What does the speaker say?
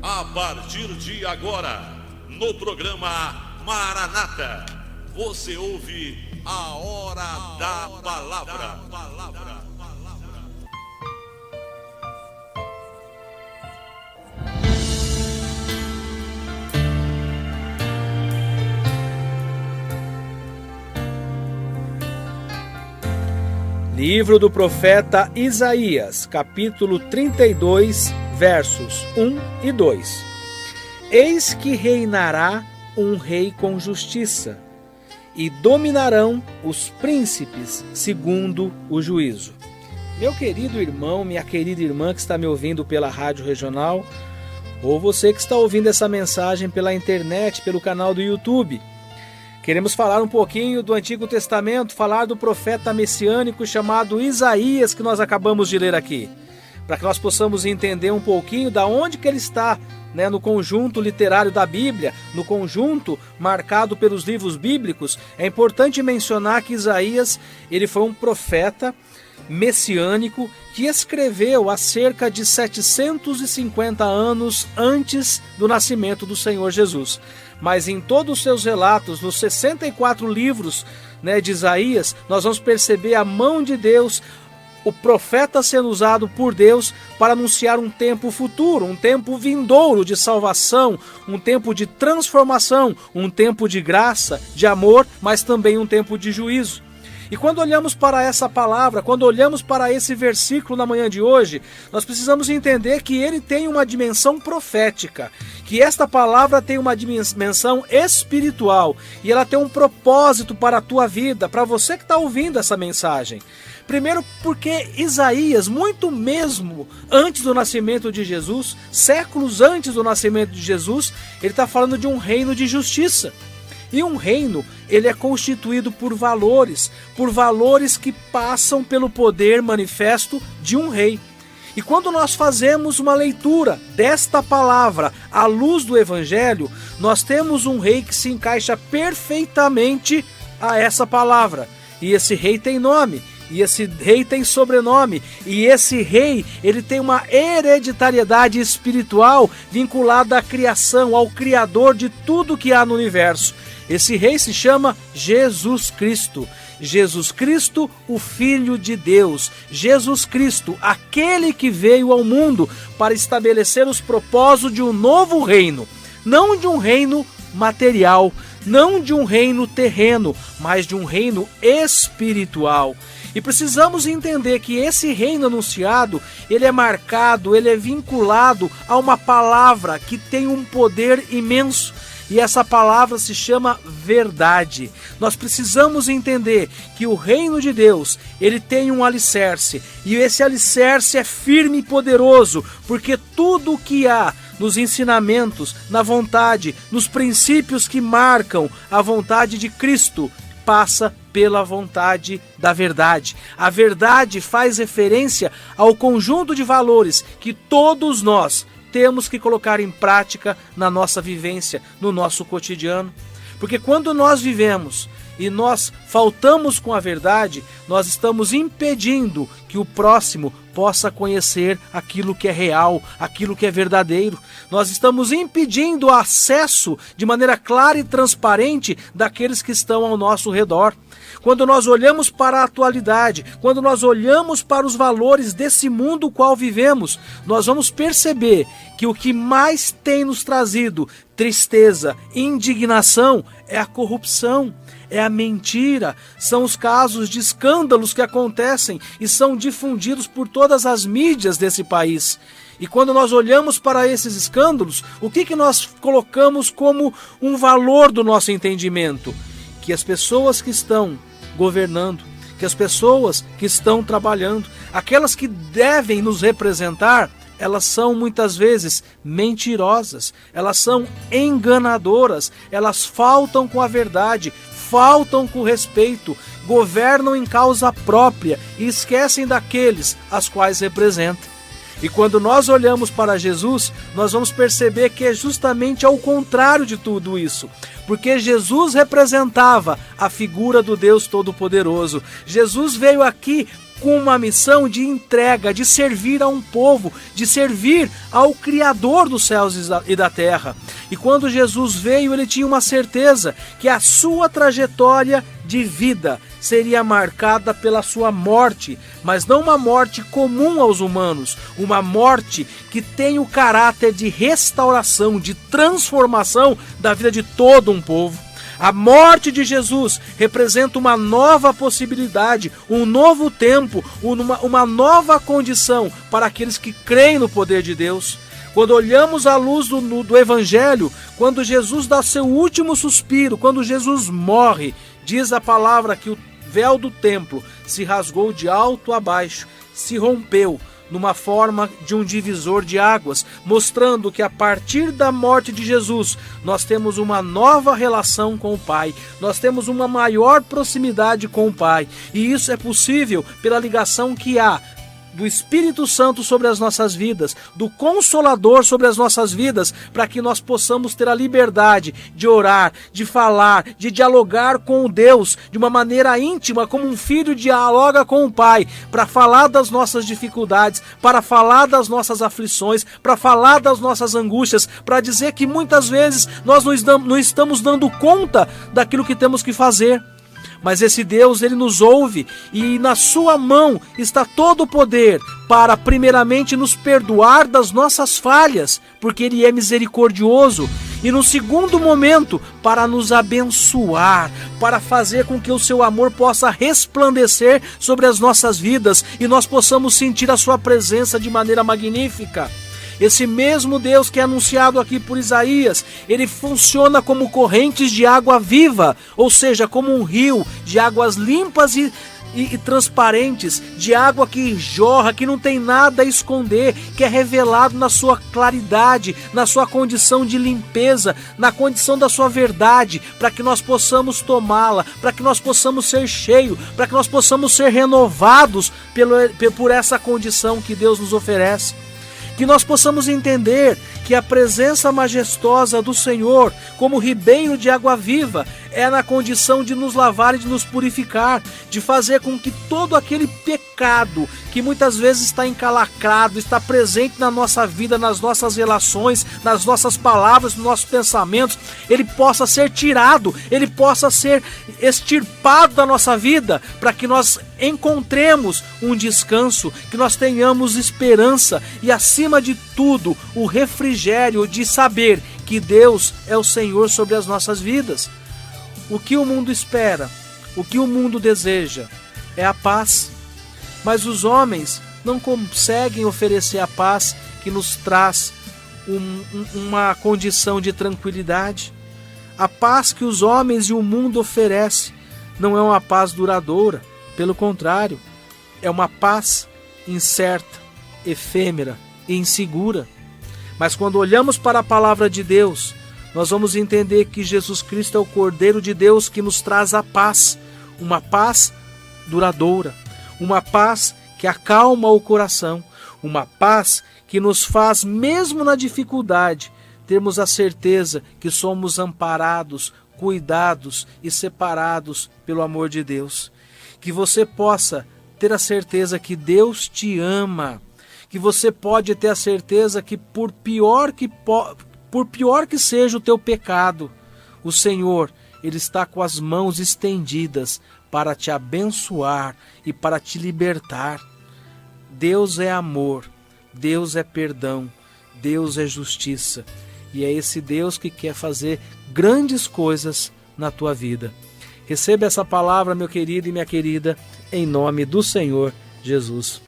A partir de agora, no programa Maranata, você ouve a Hora da Palavra. Livro do profeta Isaías, capítulo 32, versos 1 e 2. Eis que reinará um rei com justiça, e dominarão os príncipes segundo o juízo. Meu querido irmão, minha querida irmã que está me ouvindo pela rádio regional, ou você que está ouvindo essa mensagem pela internet, pelo canal do YouTube, queremos falar um pouquinho do Antigo Testamento, falar do profeta messiânico chamado Isaías, que nós acabamos de ler aqui, para que nós possamos entender um pouquinho da onde que ele está, no conjunto literário da Bíblia, no conjunto marcado pelos livros bíblicos. É importante mencionar que Isaías, ele foi um profeta messiânico que escreveu há cerca de 750 anos antes do nascimento do Senhor Jesus. Mas em todos os seus relatos, nos 64 livros de Isaías, nós vamos perceber a mão de Deus, o profeta sendo usado por Deus para anunciar um tempo futuro, um tempo vindouro de salvação, um tempo de transformação, um tempo de graça, de amor, mas também um tempo de juízo. E quando olhamos para essa palavra, quando olhamos para esse versículo na manhã de hoje, nós precisamos entender que ele tem uma dimensão profética, que esta palavra tem uma dimensão espiritual e ela tem um propósito para a tua vida, para você que está ouvindo essa mensagem. Primeiro porque Isaías, muito mesmo antes do nascimento de Jesus, séculos antes do nascimento de Jesus, ele está falando de um reino de justiça. E um reino, ele é constituído por valores que passam pelo poder manifesto de um rei. E quando nós fazemos uma leitura desta palavra à luz do Evangelho, nós temos um rei que se encaixa perfeitamente a essa palavra. E esse rei tem nome, e esse rei tem sobrenome, e esse rei, ele tem uma hereditariedade espiritual vinculada à criação, ao Criador de tudo que há no universo. Esse rei se chama Jesus Cristo. Jesus Cristo, o Filho de Deus. Jesus Cristo, aquele que veio ao mundo para estabelecer os propósitos de um novo reino. Não de um reino material, não de um reino terreno, mas de um reino espiritual. E precisamos entender que esse reino anunciado, ele é marcado, ele é vinculado a uma palavra que tem um poder imenso. E essa palavra se chama verdade. Nós precisamos entender que o reino de Deus, ele tem um alicerce. E esse alicerce é firme e poderoso, porque tudo o que há nos ensinamentos, na vontade, nos princípios que marcam a vontade de Cristo, passa pela vontade da verdade. A verdade faz referência ao conjunto de valores que todos nós temos que colocar em prática na nossa vivência, no nosso cotidiano. Porque quando nós vivemos e nós faltamos com a verdade, nós estamos impedindo que o próximo possa conhecer aquilo que é real, aquilo que é verdadeiro. Nós estamos impedindo o acesso de maneira clara e transparente daqueles que estão ao nosso redor. Quando nós olhamos para a atualidade, quando nós olhamos para os valores desse mundo qual vivemos, nós vamos perceber que o que mais tem nos trazido tristeza e indignação é a corrupção, é a mentira, são os casos de escândalos que acontecem e são difundidos por todas as mídias desse país. E quando nós olhamos para esses escândalos, o que nós colocamos como um valor do nosso entendimento? Que as pessoas que estão governando, que as pessoas que estão trabalhando, aquelas que devem nos representar, elas são muitas vezes mentirosas, elas são enganadoras, elas faltam com a verdade, faltam com respeito, governam em causa própria e esquecem daqueles as quais representam. E quando nós olhamos para Jesus, nós vamos perceber que é justamente ao contrário de tudo isso. Porque Jesus representava a figura do Deus Todo-Poderoso. Jesus veio aqui com uma missão de entrega, de servir a um povo, de servir ao Criador dos céus e da terra. E quando Jesus veio, ele tinha uma certeza que a sua trajetória de vida seria marcada pela sua morte, mas não uma morte comum aos humanos, uma morte que tem o caráter de restauração, de transformação da vida de todo um povo. A morte de Jesus representa uma nova possibilidade, um novo tempo, uma nova condição para aqueles que creem no poder de Deus. Quando olhamos à luz do Evangelho, quando Jesus dá seu último suspiro, quando Jesus morre, diz a palavra que o véu do templo se rasgou de alto a baixo, se rompeu numa forma de um divisor de águas, mostrando que a partir da morte de Jesus, nós temos uma nova relação com o Pai, nós temos uma maior proximidade com o Pai, e isso é possível pela ligação que há do Espírito Santo sobre as nossas vidas, do Consolador sobre as nossas vidas, para que nós possamos ter a liberdade de orar, de falar, de dialogar com Deus de uma maneira íntima, como um filho dialoga com o pai, para falar das nossas dificuldades, para falar das nossas aflições, para falar das nossas angústias, para dizer que muitas vezes nós não estamos dando conta daquilo que temos que fazer. Mas esse Deus, ele nos ouve, e na sua mão está todo o poder para primeiramente nos perdoar das nossas falhas, porque ele é misericordioso, e no segundo momento para nos abençoar, para fazer com que o seu amor possa resplandecer sobre as nossas vidas e nós possamos sentir a sua presença de maneira magnífica. Esse mesmo Deus que é anunciado aqui por Isaías, ele funciona como correntes de água viva, ou seja, como um rio de águas limpas e transparentes, de água que jorra, que não tem nada a esconder, que é revelado na sua claridade, na sua condição de limpeza, na condição da sua verdade, para que nós possamos tomá-la, para que nós possamos ser cheios, para que nós possamos ser renovados por essa condição que Deus nos oferece. Que nós possamos entender que a presença majestosa do Senhor, como ribeiro de água viva, é na condição de nos lavar e de nos purificar, de fazer com que todo aquele pecado que muitas vezes está encalacrado, está presente na nossa vida, nas nossas relações, nas nossas palavras, nos nossos pensamentos, ele possa ser tirado, ele possa ser extirpado da nossa vida, para que nós encontremos um descanso, que nós tenhamos esperança e, acima de tudo, o refrigério de saber que Deus é o Senhor sobre as nossas vidas. O que o mundo espera, o que o mundo deseja é a paz, mas os homens não conseguem oferecer a paz que nos traz uma condição de tranquilidade. A paz que os homens e o mundo oferecem não é uma paz duradoura, pelo contrário, é uma paz incerta, efêmera e insegura. Mas quando olhamos para a palavra de Deus, nós vamos entender que Jesus Cristo é o Cordeiro de Deus que nos traz a paz, uma paz duradoura, uma paz que acalma o coração, uma paz que nos faz, mesmo na dificuldade, termos a certeza que somos amparados, cuidados e separados pelo amor de Deus. Que você possa ter a certeza que Deus te ama, que você pode ter a certeza que por pior que seja o teu pecado, o Senhor, ele está com as mãos estendidas para te abençoar e para te libertar. Deus é amor, Deus é perdão, Deus é justiça. E é esse Deus que quer fazer grandes coisas na tua vida. Receba essa palavra, meu querido e minha querida, em nome do Senhor Jesus.